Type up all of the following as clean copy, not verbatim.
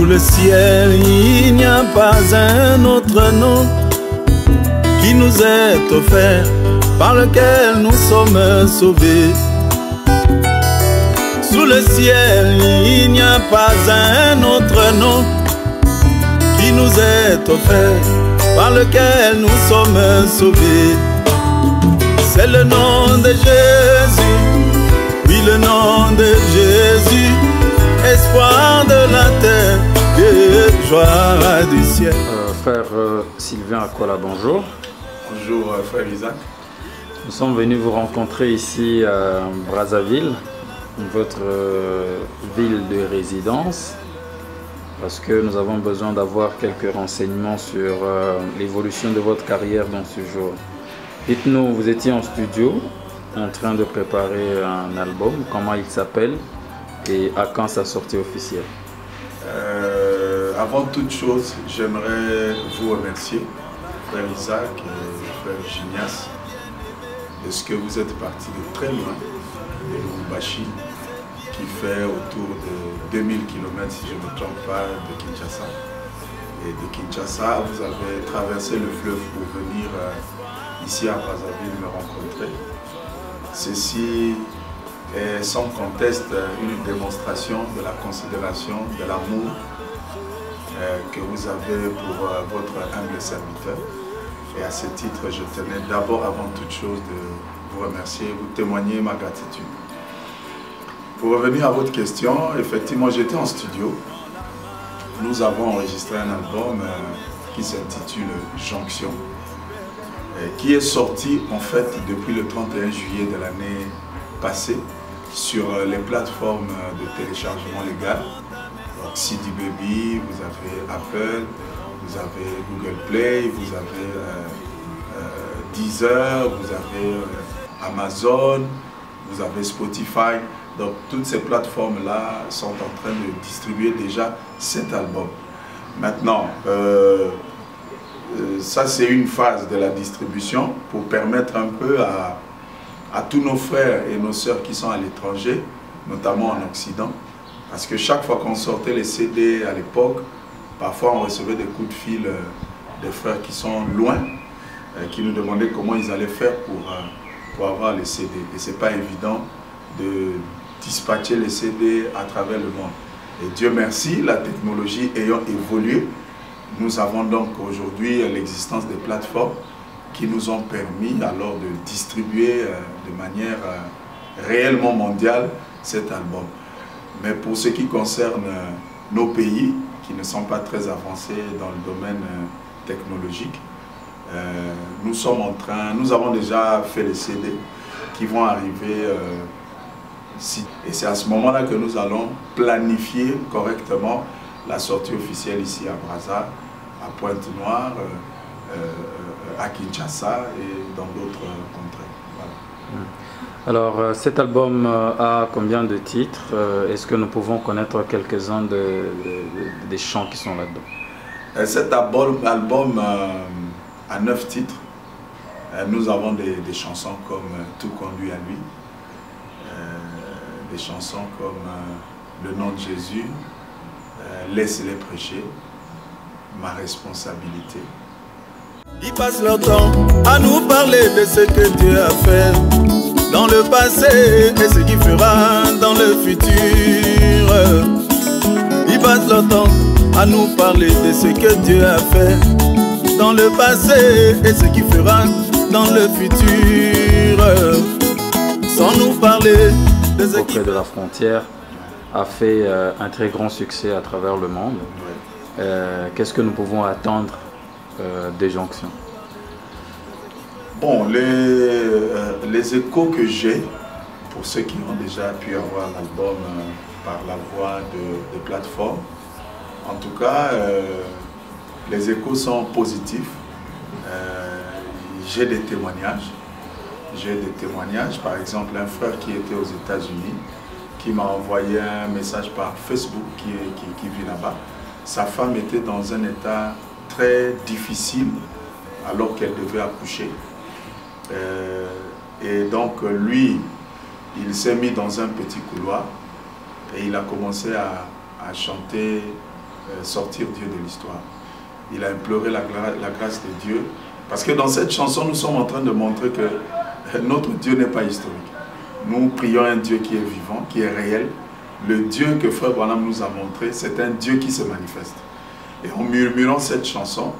Sous le ciel, il n'y a pas un autre nom qui nous est offert, par lequel nous sommes sauvés. Sous le ciel, il n'y a pas un autre nom qui nous est offert, par lequel nous sommes sauvés. C'est le nom de Jésus, oui, le nom de Jésus, espoir de la terre et joie du ciel. Frère Sylvain Akola, bonjour. Bonjour frère Isaac. Nous sommes venus vous rencontrer ici à Brazzaville, votre ville de résidence, parce que nous avons besoin d'avoir quelques renseignements sur l'évolution de votre carrière dans ce jour. Dites-nous, vous étiez en studio en train de préparer un album, comment il s'appelle et à quand sa sortie officielle? Avant toute chose, j'aimerais vous remercier, frère Isaac et frère Gignas, de ce que vous êtes partis de très loin, de Lubumbashi, qui fait autour de 2000 km, si je ne me trompe pas, de Kinshasa. Et de Kinshasa, vous avez traversé le fleuve pour venir ici à Brazzaville me rencontrer. Ceci est sans conteste une démonstration de la considération, de l'amour que vous avez pour votre humble serviteur. Et à ce titre, je tenais d'abord, avant toute chose, de vous remercier, vous témoigner ma gratitude. Pour revenir à votre question, effectivement, j'étais en studio. Nous avons enregistré un album qui s'intitule Jonction, qui est sorti en fait depuis le 31 juillet de l'année passée sur les plateformes de téléchargement légal. Donc CD Baby, vous avez Apple, vous avez Google Play, vous avez Deezer, vous avez Amazon, vous avez Spotify. Donc toutes ces plateformes-là sont en train de distribuer déjà cet album. Maintenant, ça c'est une phase de la distribution pour permettre un peu à tous nos frères et nos sœurs qui sont à l'étranger, notamment en Occident, parce que chaque fois qu'on sortait les CD à l'époque, parfois on recevait des coups de fil des frères qui sont loin, qui nous demandaient comment ils allaient faire pour avoir les CD. Et ce n'est pas évident de dispatcher les CD à travers le monde. Et Dieu merci, la technologie ayant évolué, nous avons donc aujourd'hui l'existence des plateformes qui nous ont permis alors de distribuer de manière réellement mondiale cet album. Mais pour ce qui concerne nos pays qui ne sont pas très avancés dans le domaine technologique, nous avons déjà fait les CD qui vont arriver ici. Et c'est à ce moment-là que nous allons planifier correctement la sortie officielle ici à Brazza, à Pointe-Noire, à Kinshasa et dans d'autres contrées. Voilà. Alors cet album a combien de titres? Est-ce que nous pouvons connaître quelques-uns des chants qui sont là-dedans? Cet album a 9 titres. Nous avons des chansons comme Tout conduit à lui, des chansons comme Le nom de Jésus, Laisse-les prêcher, Ma responsabilité. Ils passent leur temps à nous parler de ce que Dieu a fait dans le passé et ce qu'il fera dans le futur. Ils passent leur temps à nous parler de ce que Dieu a fait dans le passé et ce qu'il fera dans le futur. Sans nous parler de ce Auprès de la frontière a fait un très grand succès à travers le monde. Qu'est-ce que nous pouvons attendre des Jonctions? Bon, les échos que j'ai, pour ceux qui ont déjà pu avoir l'album par la voie de plateformes, en tout cas, les échos sont positifs. J'ai des témoignages. Par exemple, un frère qui était aux États-Unis, qui m'a envoyé un message par Facebook, qui vit là-bas. Sa femme était dans un état très difficile alors qu'elle devait accoucher. Et donc lui, il s'est mis dans un petit couloir et il a commencé à chanter sortir Dieu de l'histoire. Il a imploré la grâce de Dieu. Parce que dans cette chanson, nous sommes en train de montrer que notre Dieu n'est pas historique. Nous prions un Dieu qui est vivant, qui est réel. Le Dieu que Frère Branham nous a montré, c'est un Dieu qui se manifeste. Et en murmurant cette chanson,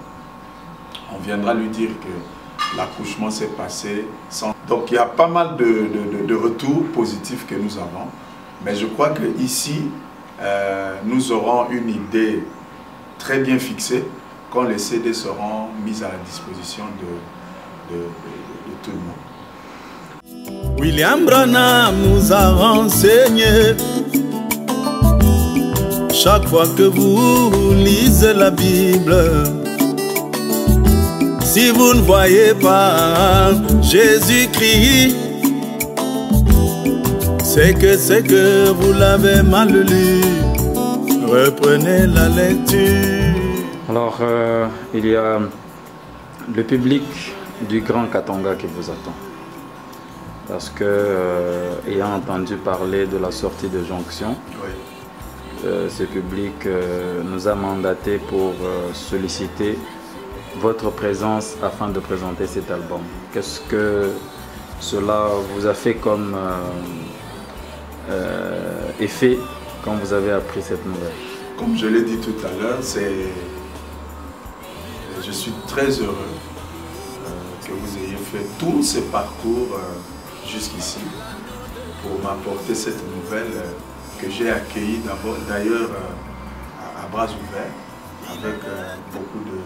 on viendra lui dire que l'accouchement s'est passé sans... Donc il y a pas mal de retours positifs que nous avons. Mais je crois qu'ici, nous aurons une idée très bien fixée quand les CD seront mis à la disposition de tout le monde. William Branham nous a renseigné. Chaque fois que vous lisez la Bible, si vous ne voyez pas Jésus-Christ, c'est que vous l'avez mal lu. Reprenez la lecture. Alors, il y a le public du Grand Katanga qui vous attend. Parce que, ayant entendu parler de la sortie de Jonction, oui, ce public nous a mandaté pour solliciter votre présence afin de présenter cet album. Qu'est-ce que cela vous a fait comme effet quand vous avez appris cette nouvelle? Comme je l'ai dit tout à l'heure, je suis très heureux que vous ayez fait tout ce parcours jusqu'ici pour m'apporter cette nouvelle que j'ai accueillie d'ailleurs à bras ouverts, avec beaucoup de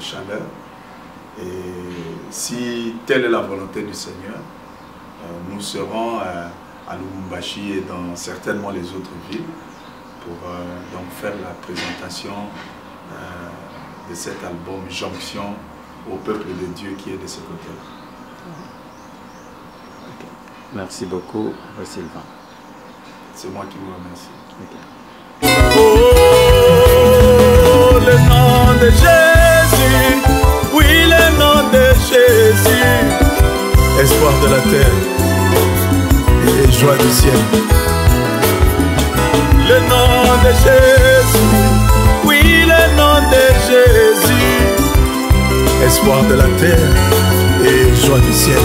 chaleur. Et si telle est la volonté du Seigneur, nous serons à Lubumbashi et dans certainement les autres villes pour donc faire la présentation de cet album Jonction au peuple de Dieu qui est de ce côté-là. Okay. Merci beaucoup, Sylvain. C'est moi qui vous remercie. Okay. Oh, le nom de Jésus, oui, le nom de Jésus, espoir de la terre et joie du ciel. Le nom de Jésus, oui, le nom de Jésus, espoir de la terre et joie du ciel.